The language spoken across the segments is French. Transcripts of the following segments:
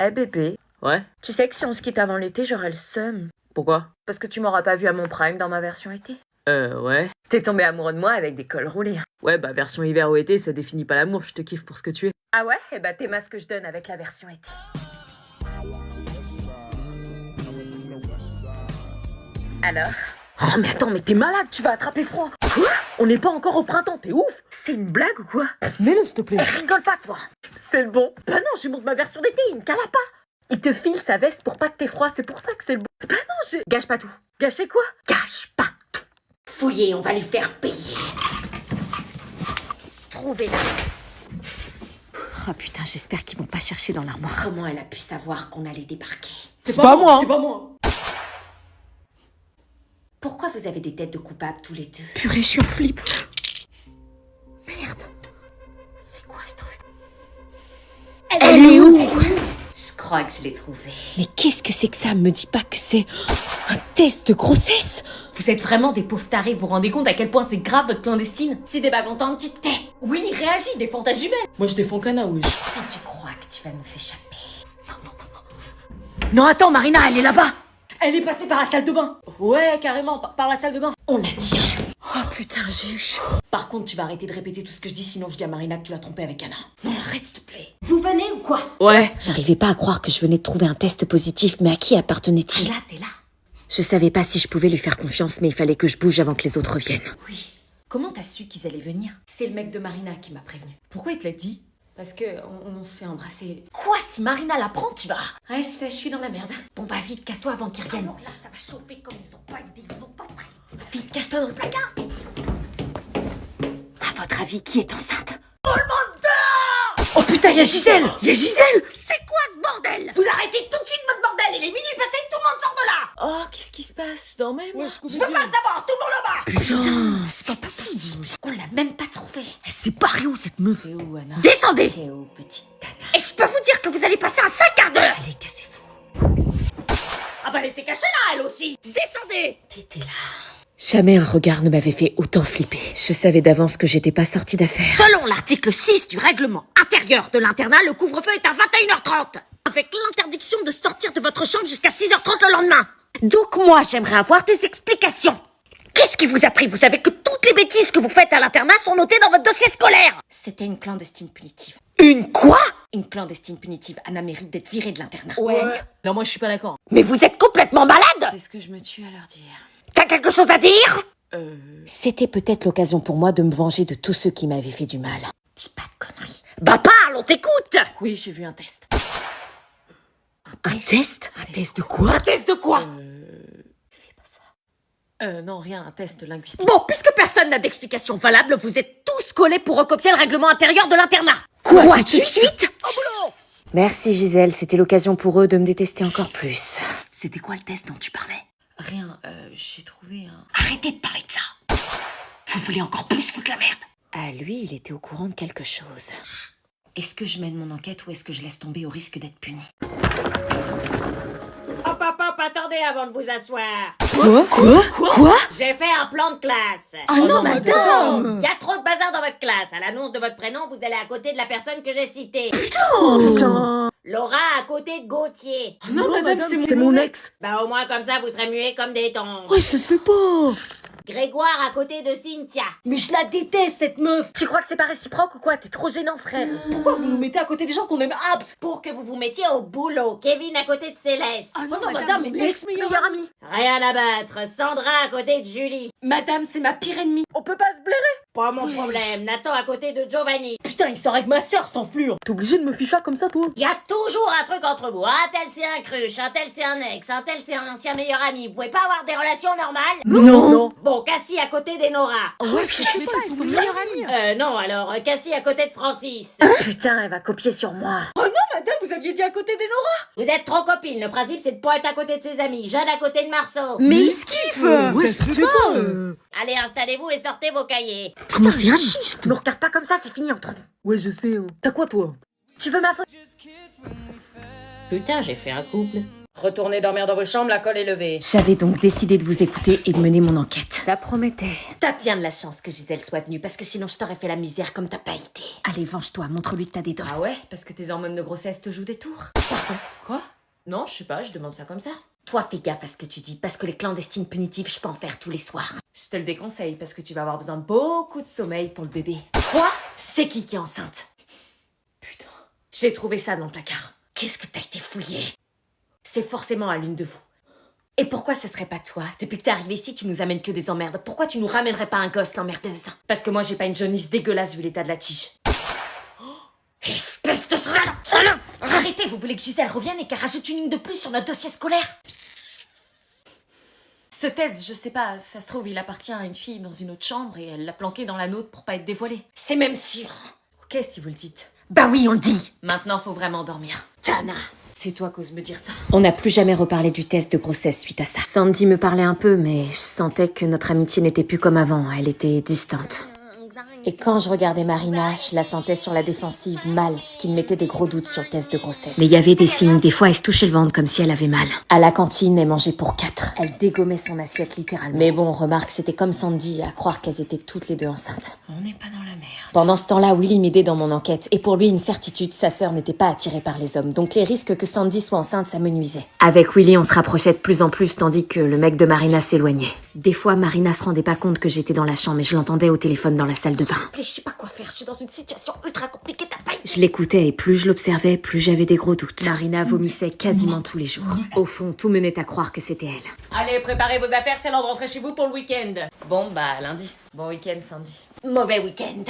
Eh bébé, Ouais? tu sais que si on se quitte avant l'été, j'aurai le seum. Pourquoi? Parce que tu m'auras pas vu à mon prime dans ma version été. Ouais. T'es tombé amoureux de moi avec des cols roulés. Ouais, bah version hiver ou été, ça définit pas l'amour, je te kiffe pour ce que tu es. Ah ouais? Eh bah t'aimes ce que je donne avec la version été. Alors? Oh mais attends, mais t'es malade, tu vas attraper froid. Quoi? On n'est pas encore au printemps, t'es ouf. C'est une blague ou quoi? Mets-le s'il te plaît. Rigole pas toi. C'est le bon. Bah non, je lui montre ma version d'été, il me cala pas. Il te file sa veste pour pas que t'aies froid, c'est pour ça que c'est le bon. Bah non, j'ai... Gâche pas tout. Gâché quoi? Gâche pas tout. Fouillez, on va les faire payer. Trouvez-la. Oh putain, j'espère qu'ils vont pas chercher dans l'armoire. Comment elle a pu savoir qu'on allait débarquer? C'est pas moi. C'est pas moi. Pourquoi vous avez des têtes de coupables tous les deux? Purée, je suis en flip. Merde. C'est quoi ce truc? Elle est où? Je crois que je l'ai trouvée. Mais qu'est-ce que c'est que ça? Me dis pas que c'est un test de grossesse. Vous êtes vraiment des pauvres tarés, vous vous rendez compte à quel point c'est grave votre clandestine? Si t'es pas contente, tu te tais. Oui, réagis, défends ta jumelle. Moi je défends Cana, oui. Si tu crois que tu vas nous échapper. Non, attends, Marina, elle est là-bas. Elle est passée par la salle de bain. Ouais, carrément, par la salle de bain. On la tient. Oh putain, j'ai eu chaud. Par contre, tu vas arrêter de répéter tout ce que je dis, sinon je dis à Marina que tu l'as trompée avec Anna. Non, arrête s'il te plaît. Vous venez ou quoi? Ouais. J'arrivais pas à croire que je venais de trouver un test positif, mais à qui appartenait-il? T'es là. Je savais pas si je pouvais lui faire confiance, mais il fallait que je bouge avant que les autres viennent. Oui. Comment t'as su qu'ils allaient venir? C'est le mec de Marina qui m'a prévenu. Pourquoi il te l'a dit? Parce que on s'est embrassé. Quoi? Si Marina l'apprend, tu vas. Ouais, je sais, je suis dans la merde. Bon bah vite, casse-toi avant qu'ils reviennent. Alors là, ça va chauffer comme ils ont pas idée, ils vont pas prêts. Vite, casse-toi dans le placard. À votre avis, qui est enceinte? Oh putain, y'a Gisèle. Y'a Gisèle. C'est quoi ce bordel? Vous arrêtez tout de suite votre bordel. Il est minuit passé, tout le monde sort de là. Oh, qu'est-ce qui se passe? Je dormais, moi. Je peux pas le savoir, tout le monde là-bas. Putain, c'est pas possible. On l'a même pas trouvé. Elle s'est barrée où, cette meuf? T'es où, Anna? Descendez! T'es où, petite Tana? Et je peux vous dire que vous allez passer un 5 quarts d'heure! Allez, cassez-vous. Ah bah elle était cachée là, elle aussi. Descendez. T'étais là. Jamais un regard ne m'avait fait autant flipper. Je savais d'avance que j'étais pas sortie d'affaire. Selon l'article 6 du règlement intérieur de l'internat, le couvre-feu est à 21h30, avec l'interdiction de sortir de votre chambre jusqu'à 6h30 le lendemain. Donc moi, j'aimerais avoir des explications. Qu'est-ce qui vous a pris? Vous savez que toutes les bêtises que vous faites à l'internat sont notées dans votre dossier scolaire. C'était une clandestine punitive. Une quoi? Une clandestine punitive. Anna mérite d'être virée de l'internat. Ouais. Non, moi je suis pas d'accord. Mais vous êtes complètement malade. C'est ce que je me tue à leur dire. T'as quelque chose à dire? C'était peut-être l'occasion pour moi de me venger de tous ceux qui m'avaient fait du mal. Dis pas de conneries. Bah parle, on t'écoute. Oui, j'ai vu un test. Un test? Un test de quoi? Un test de quoi? Fais pas ça. Non, rien, un test linguistique. Bon, puisque personne n'a d'explication valable, vous êtes tous collés pour recopier le règlement intérieur de l'internat. Quoi, Quoi, tout tout de de suite? Au boulot. Merci Gisèle, c'était l'occasion pour eux de me détester encore plus. C'était quoi le test dont tu parlais? Rien, j'ai trouvé un... Arrêtez de parler de ça. Vous voulez encore plus foutre la merde? Ah, lui, il était au courant de quelque chose. Est-ce que je mène mon enquête ou est-ce que je laisse tomber au risque d'être puni? Hop, attendez avant de vous asseoir. Quoi? J'ai fait un plan de classe. Ah non, madame! Il y a trop de bazar dans votre classe. À l'annonce de votre prénom, vous allez à côté de la personne que j'ai citée. Putain. Laura à côté de Gauthier. Non, madame, c'est mon ex. Bah au moins comme ça, vous serez muets comme des tongs. Ouais, ça se fait pas. Grégoire à côté de Cynthia. Mais je la déteste, cette meuf. Tu crois que c'est pas réciproque ou quoi? T'es trop gênant, frère. Pourquoi vous nous mettez à côté des gens qu'on aime abs? Pour que vous vous mettiez au boulot. Kevin à côté de Céleste. Ah non, madame, mais l'ex-meilleure amie. Rien à battre. Sandra à côté de Julie. Madame, c'est ma pire ennemie. On peut pas se blairer. Pas mon problème. Nathan à côté de Giovanni. Putain, il sort avec ma sœur, cet enflure. T'es obligé de me ficher comme ça, toi? Il y a toujours un truc entre vous. Un tel c'est un cruche, un tel c'est un ex, un tel c'est un ancien meilleur ami. Vous pouvez pas avoir des relations normales? Non. Bon, Cassie à côté d'Enora. Ouais, je sais pas, ils sont meilleurs amis. Non, alors, Cassie à côté de Francis. Putain, elle va copier sur moi. Oh non, madame, vous aviez dit à côté d'Enora. Vous êtes trop copines. Le principe, c'est de pas être à côté de ses amis. Jeanne à côté de Marceau. Mais il se kiffe. Ouais, ça se fait pas. Allez, installez-vous et sortez vos cahiers. Comment c'est un chiste? Me regarde pas comme ça, c'est fini entre nous. Ouais, je sais. T'as quoi, toi? Tu veux ma faute? Putain, j'ai fait un couple. Retournez dormir dans vos chambres, la colle est levée. J'avais donc décidé de vous écouter et de mener mon enquête. Ça promettait. T'as bien de la chance que Gisèle soit venue, parce que sinon je t'aurais fait la misère comme t'as pas été. Allez, venge-toi, montre-lui que t'as des doses. Ah ouais? Parce que tes hormones de grossesse te jouent des tours? Pardon. Quoi? Non, je sais pas, je demande ça comme ça. Toi, fais gaffe à ce que tu dis, parce que les clandestines punitives, je peux en faire tous les soirs. Je te le déconseille parce que tu vas avoir besoin de beaucoup de sommeil pour le bébé. Quoi? C'est qui est enceinte? Putain. J'ai trouvé ça dans le placard. Qu'est-ce que t'as été fouillé? C'est forcément à l'une de vous. Et pourquoi ce serait pas toi? Depuis que t'es arrivé ici, tu nous amènes que des emmerdes. Pourquoi tu nous ramènerais pas un gosse, l'emmerdeuse? Parce que moi, j'ai pas une jaunisse dégueulasse vu l'état de la tige. Espèce de salope! Arrêtez, vous voulez que Gisèle revienne et qu'elle rajoute une ligne de plus sur notre dossier scolaire? Ce test, je sais pas, ça se trouve, il appartient à une fille dans une autre chambre et elle l'a planqué dans la nôtre pour pas être dévoilée. C'est même sûr. Ok, si vous le dites. Bah oui, on le dit. Maintenant, faut vraiment dormir. Tana. C'est toi qui oses me dire ça. On n'a plus jamais reparlé du test de grossesse suite à ça. Sandy me parlait un peu, mais je sentais que notre amitié n'était plus comme avant, elle était distante. Et quand je regardais Marina, je la sentais sur la défensive mal, ce qui me mettait des gros doutes sur le test de grossesse. Mais il y avait des signes, des fois elle se touchait le ventre comme si elle avait mal. À la cantine, elle mangeait pour 4. Elle dégommait son assiette littéralement. Mais bon, remarque, c'était comme Sandy, à croire qu'elles étaient toutes les deux enceintes. On n'est pas dans la merde. Pendant ce temps-là, Willy m'aidait dans mon enquête, et pour lui, une certitude, sa sœur n'était pas attirée par les hommes, donc les risques que Sandy soit enceinte, ça me nuisait. Avec Willy, on se rapprochait de plus en plus, tandis que le mec de Marina s'éloignait. Des fois, Marina se rendait pas compte que j'étais dans la chambre, et je l'entendais au téléphone dans la salle de bain. Je sais pas quoi faire, je suis dans une situation ultra compliquée, t'as pas... Je l'écoutais, et plus je l'observais, plus j'avais des gros doutes. Marina vomissait quasiment tous les jours. Au fond, tout menait à croire que c'était elle. Allez, préparez vos affaires, c'est l'heure de rentrer chez vous pour le week-end. Bon, bah, lundi. Bon week-end, Sandy. Mauvais week-end.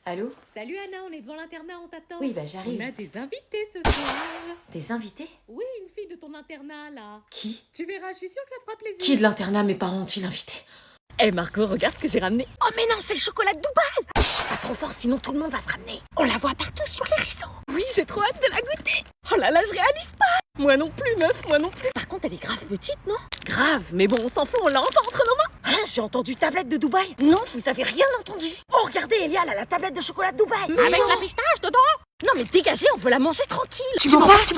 Allô? Salut Anna, on est devant l'internat, on t'attend. Oui, bah, On j'arrive. a des invités ce soir. Des invités? Oui, une fille de ton internat là. Qui? Tu verras, je suis sûre que ça te fera plaisir. Qui de l'internat mes parents ont-ils invité? Eh Marco, regarde ce que j'ai ramené. Oh mais non, c'est le chocolat de Dubaï. Chut, pas trop fort, sinon tout le monde va se ramener. On la voit partout sur les réseaux. Oui, j'ai trop hâte de la goûter. Oh là là, je réalise pas. Moi non plus, meuf, moi non plus. Par contre, elle est grave petite, non? Grave, mais bon, on s'en fout, on l'a encore entre nos mains. Hein, j'ai entendu tablette de Dubaï. Non, vous avez rien entendu. Oh, regardez, Elia, elle a la tablette de chocolat de Dubaï. Avec la pistache dedans. Non mais dégagez, on veut la manger tranquille. Tu m'en passes.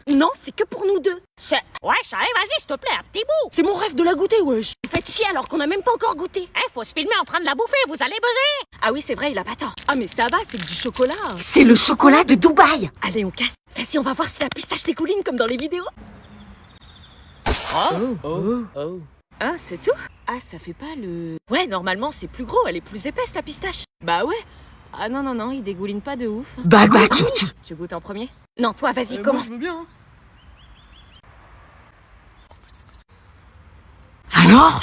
Non, c'est que pour nous deux. Ouais, chérie, vas-y, s'il te plaît, un petit bout. C'est mon rêve de la goûter, wesh. Faites chier alors qu'on a même pas encore goûté. Faut se filmer en train de la bouffer, vous allez buzzer. Ah oui, c'est vrai, il a pas tort. Ah mais ça va, c'est que du chocolat. C'est le chocolat de Dubaï. Allez, on casse. Vas-y, on va voir si la pistache dégouline comme dans les vidéos. Ah, c'est tout? Ah, ça fait pas le... Ouais, normalement, c'est plus gros, elle est plus épaisse, la pistache. Bah ouais. Ah non, non, non, il dégouline pas de ouf. Bah, Tu goûtes en premier? Non, toi, vas-y, commence. Alors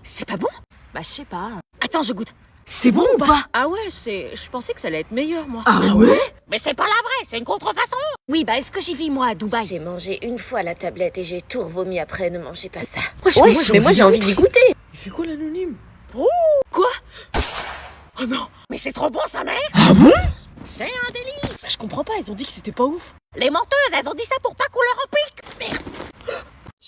C'est pas bon? Bah, je sais pas. Attends, je goûte. C'est bon ou pas? Ah ouais, je pensais que ça allait être meilleur, moi. Ah ouais? Mais c'est pas la vraie, c'est une contrefaçon. Oui, bah est-ce que j'y vis moi à Dubaï? J'ai mangé une fois la tablette et j'ai tout revomi après, ne mangez pas ça. mais moi j'ai envie d'y goûter. Il fait quoi l'anonyme? Oh! Quoi? Oh non! Mais c'est trop bon, sa mère! Ah bon? C'est un délice! Bah, je comprends pas, ils ont dit que c'était pas ouf. Les menteuses, elles ont dit ça pour pas qu'on leur en pique. Merde.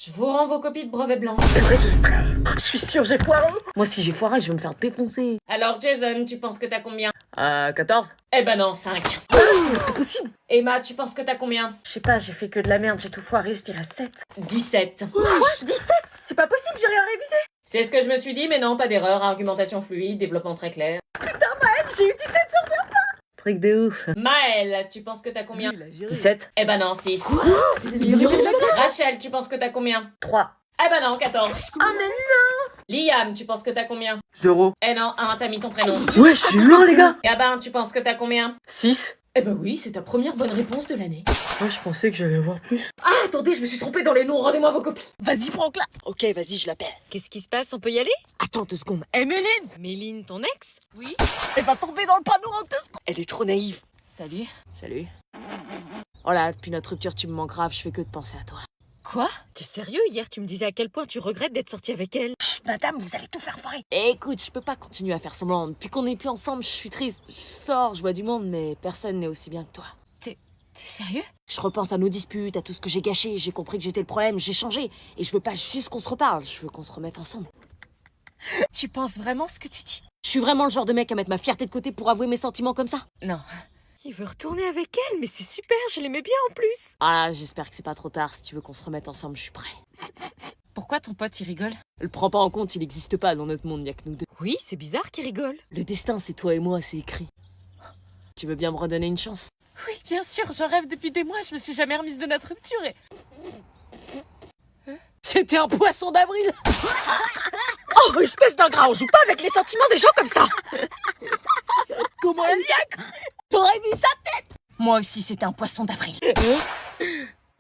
Je vous rends vos copies de brevet blanc. Je suis sûre, j'ai foiré. Moi, si j'ai foiré, je vais me faire défoncer. Alors, Jason, tu penses que t'as combien? 14? Eh ben non, 5. C'est possible. Emma, tu penses que t'as combien? Je sais pas, j'ai fait que de la merde, j'ai tout foiré, je dirais 7. 17. Quoi? 17? C'est pas possible, j'ai rien révisé. C'est ce que je me suis dit, mais non, pas d'erreur. Argumentation fluide, développement très clair. J'ai eu 17 sur 20. Truc de ouf. Maëlle, tu penses que t'as combien? 17? Eh ben non, 6. C'est le meilleur de la classe. Rachel, tu penses que t'as combien? 3. Eh ben non, 14. Ah mais Liam, tu penses que t'as combien? 0. Eh non, 1, t'as mis ton prénom. Ouais, je suis loin, les gars. Gabin, tu penses que t'as combien? 6. Eh ben oui, c'est ta première bonne réponse de l'année. Moi, je pensais que j'allais avoir plus. Ah, attendez, je me suis trompée dans les noms, rendez-moi vos copies. Vas-y, prends-la. Ok, vas-y, je l'appelle. Qu'est-ce qui se passe? On peut y aller? Attends 2 secondes. Eh, Méline! Méline, ton ex? Oui. Elle va tomber dans le panneau en 2 secondes. Elle est trop naïve. Salut. Salut. Oh là, depuis notre rupture, tu me manques grave, je fais que de penser à toi. Quoi? T'es sérieux? Hier, tu me disais à quel point tu regrettes d'être sortie avec elle. Chut, madame, vous allez tout faire foirer. Écoute, je peux pas continuer à faire semblant. Depuis qu'on n'est plus ensemble, je suis triste. Je sors, je vois du monde, mais personne n'est aussi bien que toi. T'es sérieux? Je repense à nos disputes, à tout ce que j'ai gâché. J'ai compris que j'étais le problème, j'ai changé. Et je veux pas juste qu'on se reparle, je veux qu'on se remette ensemble. Tu penses vraiment ce que tu dis? Je suis vraiment le genre de mec à mettre ma fierté de côté pour avouer mes sentiments comme ça. Non. Il veut retourner avec elle, mais c'est super, je l'aimais bien en plus. Ah, j'espère que c'est pas trop tard. Si tu veux qu'on se remette ensemble, je suis prêt. Pourquoi ton pote il rigole? Le prends pas en compte, il n'existe pas dans notre monde, y a que nous deux. Oui, c'est bizarre qu'il rigole. Le destin, c'est toi et moi, c'est écrit. Tu veux bien me redonner une chance? Oui, bien sûr, j'en rêve depuis des mois, je me suis jamais remise de notre rupture et... C'était un poisson d'avril. Oh, espèce d'ingrat, on joue pas avec les sentiments des gens comme ça. Comment elle y a cru? T'aurais mis ça? Moi aussi, c'était un poisson d'avril.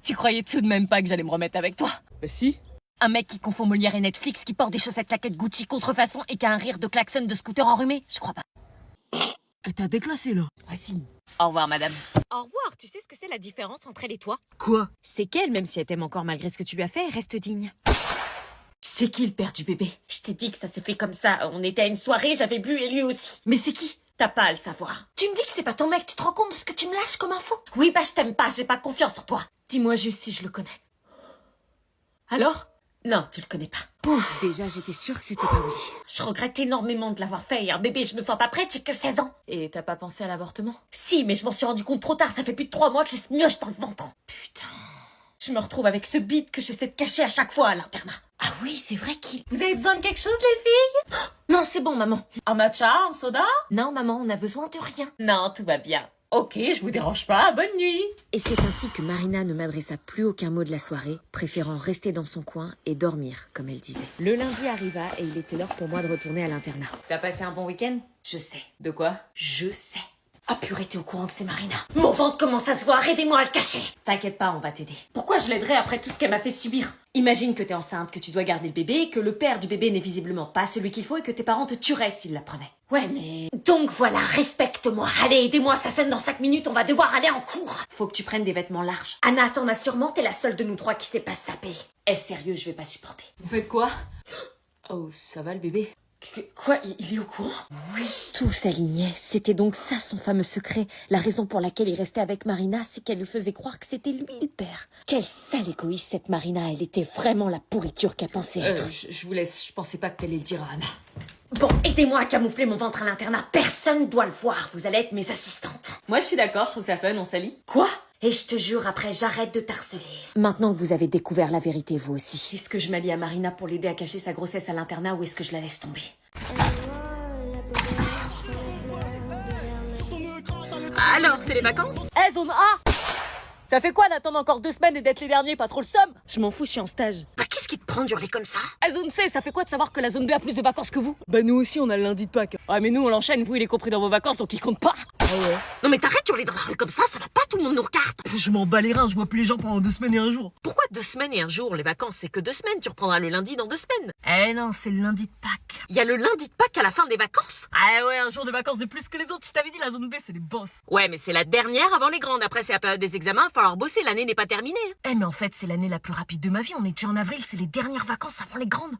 Tu croyais tout de même pas que j'allais me remettre avec toi? Bah si. Un mec qui confond Molière et Netflix, qui porte des chaussettes claquettes Gucci contrefaçon et qui a un rire de klaxon de scooter enrhumé? Je crois pas. Elle t'a déclassé là. Ah si. Au revoir, madame. Au revoir, tu sais ce que c'est la différence entre elle et toi? Quoi? C'est qu'elle, même si elle t'aime encore malgré ce que tu lui as fait, reste digne. C'est qui le père du bébé? Je t'ai dit que ça s'est fait comme ça. On était à une soirée, j'avais bu et lui aussi. Mais c'est qui? T'as pas à le savoir. Tu me dis que c'est pas ton mec, tu te rends compte de ce que tu me lâches comme info? Oui, bah je t'aime pas, j'ai pas confiance en toi. Dis-moi juste si je le connais. Alors? Non, tu le connais pas. Pouf, déjà j'étais sûre que c'était pas oui. Je regrette énormément de l'avoir fait. Un bébé, je me sens pas prête, j'ai que 16 ans. Et t'as pas pensé à l'avortement? Si, mais je m'en suis rendu compte trop tard, ça fait plus de 3 mois que j'ai ce mioche dans le ventre. Putain. Je me retrouve avec ce bide que j'essaie de cacher à chaque fois à l'internat. Ah oui, c'est vrai qu'il... Vous avez besoin de quelque chose, les filles? Non, c'est bon, maman. Un matcha, un soda? Non, maman, on a besoin de rien. Non, tout va bien. Ok, je vous dérange pas, bonne nuit. Et c'est ainsi que Marina ne m'adressa plus aucun mot de la soirée, préférant rester dans son coin et dormir, comme elle disait. Le lundi arriva et il était l'heure pour moi de retourner à l'internat. T'as passé un bon week-end? Je sais. De quoi? Je sais. Ah purée, t'es au courant que c'est Marina? Mon ventre commence à se voir, aidez-moi à le cacher. T'inquiète pas, on va t'aider. Pourquoi je l'aiderais après tout ce qu'elle m'a fait subir? Imagine que t'es enceinte, que tu dois garder le bébé, que le père du bébé n'est visiblement pas celui qu'il faut et que tes parents te tueraient s'ils l'apprenaient. Ouais, mais... Donc voilà, respecte-moi. Allez, aidez-moi, ça sonne dans 5 minutes, on va devoir aller en cours. Faut que tu prennes des vêtements larges. Anna, t'en as sûrement, t'es la seule de nous 3 qui sait pas se saper. Est-ce sérieux, je vais pas supporter. Vous faites quoi? Oh, ça va le bébé? Quoi? Il est au courant? Tout s'alignait, c'était donc ça son fameux secret. La raison pour laquelle il restait avec Marina, c'est qu'elle lui faisait croire que c'était lui le père. Quelle sale égoïste cette Marina, elle était vraiment la pourriture qu'elle pensait être. Je vous laisse, je pensais pas que t'allais le dire à Anna. Bon, aidez-moi à camoufler mon ventre à l'internat, personne doit le voir, vous allez être mes assistantes. Moi je suis d'accord, je trouve ça fun, on s'allie. Quoi? Et je te jure, après, j'arrête de t'harceler. Maintenant que vous avez découvert la vérité, vous aussi. Est-ce que je m'allie à Marina pour l'aider à cacher sa grossesse à l'internat ou est-ce que je la laisse tomber? Alors, c'est les vacances? Eh, zone A! Ça fait quoi d'attendre encore 2 semaines et d'être les derniers, pas trop le somme? Je m'en fous, je suis en stage. Bah qu'est-ce qui te prend d'hurler comme ça? Eh, zone C, ça fait quoi de savoir que la zone B a plus de vacances que vous? Bah nous aussi on a le lundi de Pâques. Ouais, mais nous on l'enchaîne, vous il est compris dans vos vacances donc il compte pas. Ah ouais? Non mais t'arrêtes d'hurler dans la rue comme ça va pas, tout le monde nous regarde. Je m'en bats les reins, je vois plus les gens pendant 2 semaines et un jour. Pourquoi 2 semaines et un jour? Les vacances c'est que 2 semaines, tu reprendras le lundi dans 2 semaines. Eh non, c'est le lundi de Pâques. Il y a le lundi de Pâques à la fin des vacances? Ah ouais, un jour de vacances de plus que les autres. Je t'avais dit, la zone B, c'est les boss. Ouais, mais c'est la dernière avant les grandes. Après, c'est la période des examens, il va falloir bosser, l'année n'est pas terminée. Eh mais en fait, c'est l'année la plus rapide de ma vie. On est déjà en avril, c'est les dernières vacances avant les grandes.